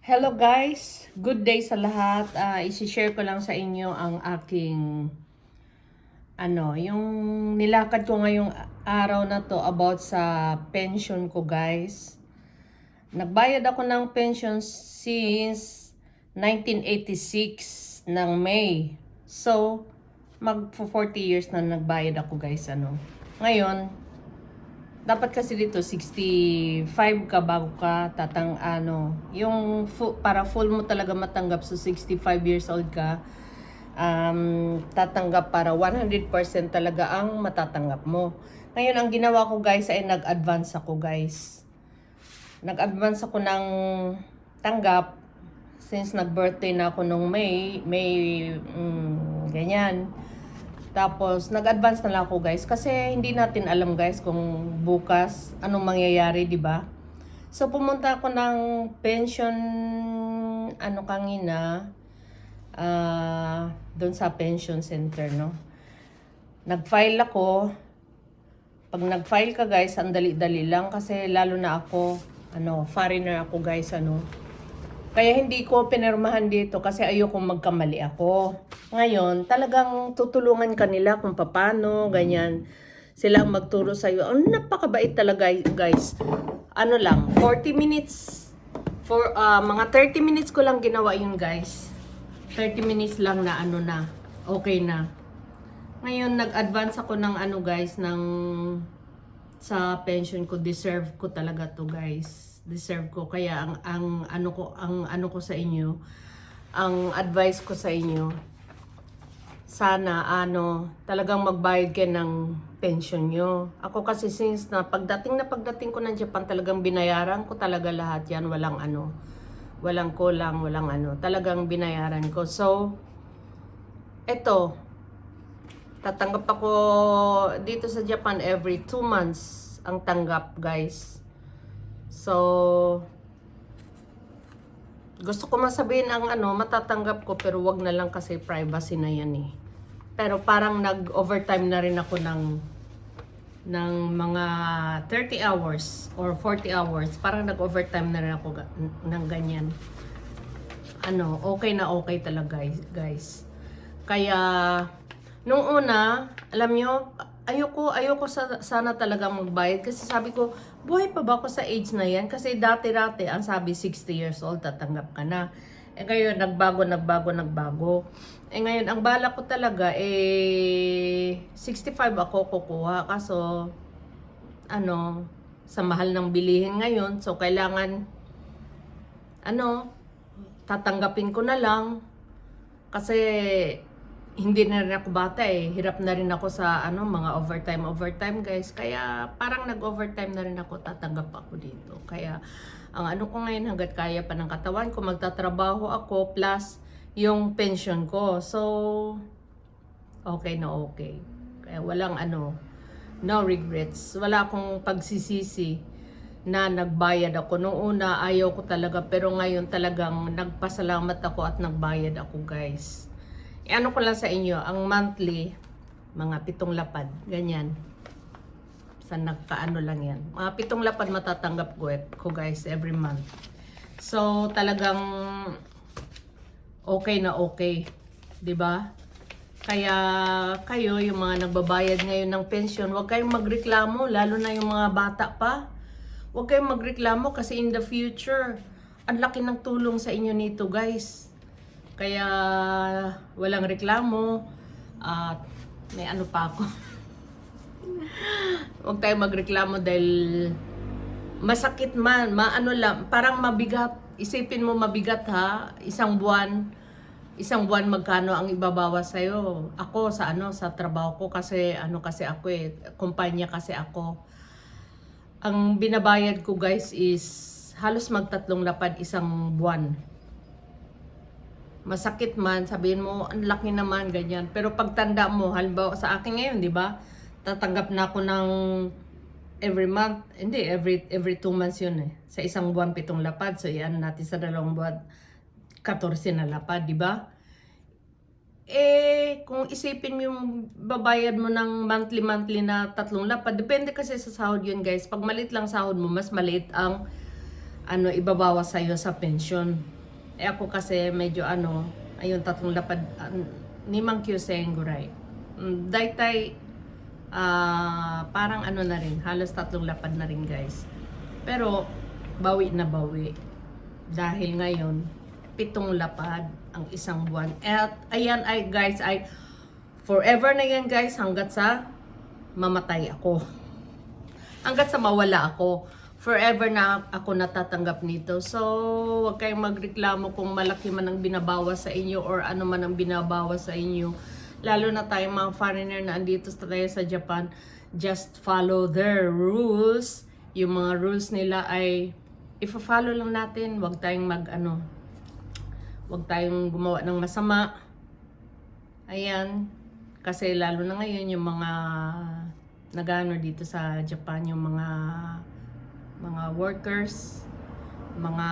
Hello guys, good day sa lahat. I-share ko lang sa inyo ang aking yung nilakad ko ngayong araw na to about sa pension ko guys. Nagbayad ako ng pension since 1986 ng May. So, mag 40 years na nagbayad ako guys Ngayon, dapat kasi dito 65 ka bago ka yung para full mo talaga matanggap, so 65 years old ka, tatanggap para 100% talaga ang matatanggap mo. Ngayon ang ginawa ko guys ay nag-advance ako guys. Nag-advance ako ng tanggap since nag-birthday na ako nung May ganyan. Tapos, nag-advance na lang ako guys. Kasi hindi natin alam guys kung bukas anong mangyayari, di ba? So, pumunta ako ng pension, kanina, doon sa pension center, no? Nag-file ako. Pag nag-file ka guys, ang dali-dali lang. Kasi lalo na ako, foreigner ako guys, Kaya hindi ko pinirmahan dito kasi ayokong magkamali ako. Ngayon, talagang tutulungan kanila kung paano, ganyan. Sila ang magturo sa iyo. Ang napakabait talaga, guys. 40 minutes. For mga 30 minutes ko lang ginawa yun, guys. 30 minutes lang na okay na. Ngayon, nag-advance ako ng guys, sa pension ko. Deserve ko talaga to, guys. Deserve ko, kaya ang ano ko sa inyo, ang advice ko sa inyo, sana talagang magbayad kayo ng pension nyo. Ako kasi since na pagdating ko ng Japan, talagang binayaran ko talaga lahat yan, walang kulang, walang talagang binayaran ko. So eto, tatanggap ako dito sa Japan every 2 months ang tanggap guys. So, gusto ko masabihin ang matatanggap ko, pero wag na lang kasi privacy na yan eh. Pero parang nag-overtime na rin ako ng mga 30 hours or 40 hours. Parang nag-overtime na rin ako ng ganyan. Okay na okay talaga guys. Kaya, nung una, alam nyo, ayoko sana talaga magbayad kasi sabi ko, buhay pa ba ako sa age na yan? Kasi dati ang sabi 60 years old tatanggap ka na. Ngayon nagbago. Ngayon ang bala ko talaga 65 ako kukuha, kaso sa mahal ng bilihin ngayon, so kailangan tatanggapin ko na lang kasi hindi na rin ako bata eh. Hirap na rin ako sa mga overtime guys. Kaya parang nag-overtime na rin ako, tatanggap ako dito. Kaya ang ko ngayon, hanggat kaya pa ng katawan ko, magtatrabaho ako plus yung pension ko. So okay na okay. Kaya walang no regrets. Wala akong pagsisisi na nagbayad ako. Noong una ayaw ko talaga, pero ngayon talagang nagpasalamat ako at nagbayad ako guys. Ko lang sa inyo, ang monthly, mga 7 lapad, ganyan. Sa nagkaano lang yan. Mga 7 lapad matatanggap ko guys every month. So, talagang okay na okay. 'Di ba? Kaya kayo, yung mga nagbabayad ngayon ng pension, huwag kayong magreklamo, lalo na yung mga bata pa. Huwag kayong magreklamo kasi in the future, ang laki ng tulong sa inyo nito guys. Kaya walang reklamo at may pa ako. Huwag tayong magreklamo dahil masakit man, lang, parang mabigat. Isipin mo mabigat ha, isang buwan magkano ang ibabawas sa'yo. Ako sa trabaho ko kasi kasi ako kumpanya kasi ako. Ang binabayad ko guys is halos mag-3 lapad isang buwan. Masakit man, sabihin mo, ang laki naman, ganyan. Pero pagtanda mo, halimbawa sa akin ngayon, di ba? Tatanggap na ako ng every month, hindi, every 2 months yun eh. Sa isang buwan, 7 lapad. So, yan natin sa 2 buwan, 14 na lapad, di ba? Kung isipin mo yung babayad mo ng monthly na 3 lapad, depende kasi sa sahod yun guys. Pag maliit lang sahod mo, mas maliit ang ibabawas sa'yo sa pension. Eh ako kasi medyo ayun, tatlong lapad ni Mang Kyuseng Guray. Daytay, parang na rin, halos tatlong lapad na rin guys. Pero, bawi na bawi. Dahil ngayon, 7 lapad ang isang buwan. At ayan ay guys, ay forever na yan guys, hanggat sa mamatay ako. Hanggat sa mawala ako. Forever na ako natatanggap nito. So, huwag kayong magreklamo kung malaki man ang binabawas sa inyo or ano man ang binabawas sa inyo. Lalo na tayong mga foreigner na andito tayo sa Japan. Just follow their rules. Yung mga rules nila ay i-follow lang natin. Huwag tayong huwag tayong gumawa ng masama. Ayan. Kasi lalo na ngayon yung mga nagano dito sa Japan, yung mga workers, mga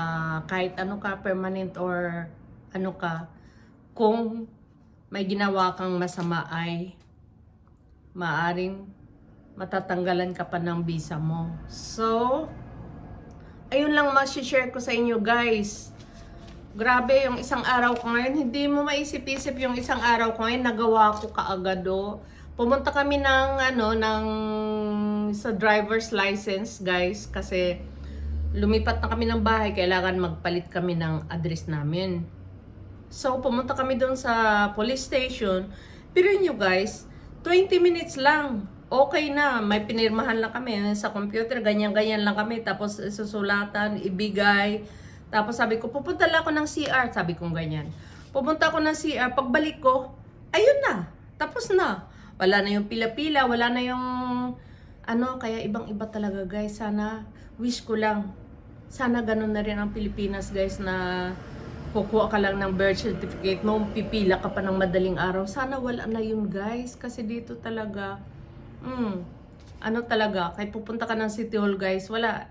kahit ka, permanent or ka, kung may ginawa kang masama ay maaring matatanggalan ka pa ng visa mo. So, ayun lang share ko sa inyo guys. Grabe, yung isang araw ko ngayon, hindi mo maisip-isip yung isang araw ko ngayon, nagawa ko kaagad Pumunta kami sa driver's license, guys, kasi lumipat na kami ng bahay, kailangan magpalit kami ng address namin. So, pumunta kami doon sa police station. Pero nyo guys, 20 minutes lang. Okay na, may pinirmahan lang kami sa computer, ganyan-ganyan lang kami, tapos susulatan, ibigay. Tapos sabi ko, pupunta lang ako ng CR, sabi kong ganyan. Pupunta ako ng CR, pagbalik ko, ayun na, tapos na. Wala na yung pila-pila, wala na yung kaya ibang-iba talaga guys. Sana, wish ko lang, sana ganun na rin ang Pilipinas guys, na kukuha ka lang ng birth certificate mo, pipila ka pa ng madaling araw. Sana wala na yun guys, kasi dito talaga, talaga, kahit pupunta ka ng City Hall guys, wala,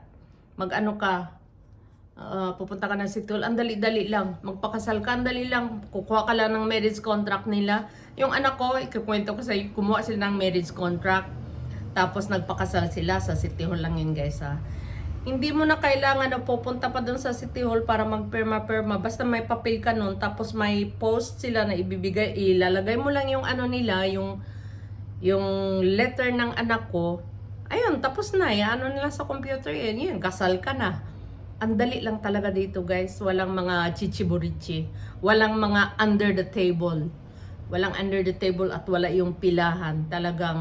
pupunta ka ng City Hall, ang dali-dali lang, magpakasal ka, ang dali lang, kukuha ka lang ng marriage contract nila. Yung anak ko, ikukwento ko sa iyo, kumuha sila ng marriage contract, tapos nagpakasal sila sa City Hall lang yun guys Hindi mo na kailangan na pupunta pa doon sa City Hall para magperma-perma, basta may papel ka nun, tapos may post sila na ibibigay, ilalagay mo lang yung nila, yung letter ng anak ko, ayun, tapos na, nila sa computer yan, kasal ka na. Ang dali lang talaga dito guys, walang mga chichiburichi, walang mga under the table. Walang under the table at wala yung pilahan. Talagang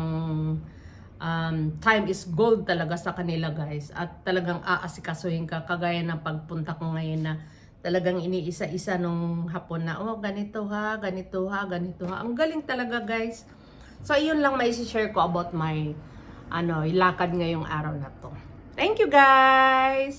time is gold talaga sa kanila guys. At talagang aasikasuhin ka. Kagaya ng pagpunta ko ngayon na talagang iniisa-isa nung hapon na, ganito ha, ganito ha, ganito ha. Ang galing talaga guys. So, yun lang may share ko about my lakad ngayong araw na to. Thank you guys!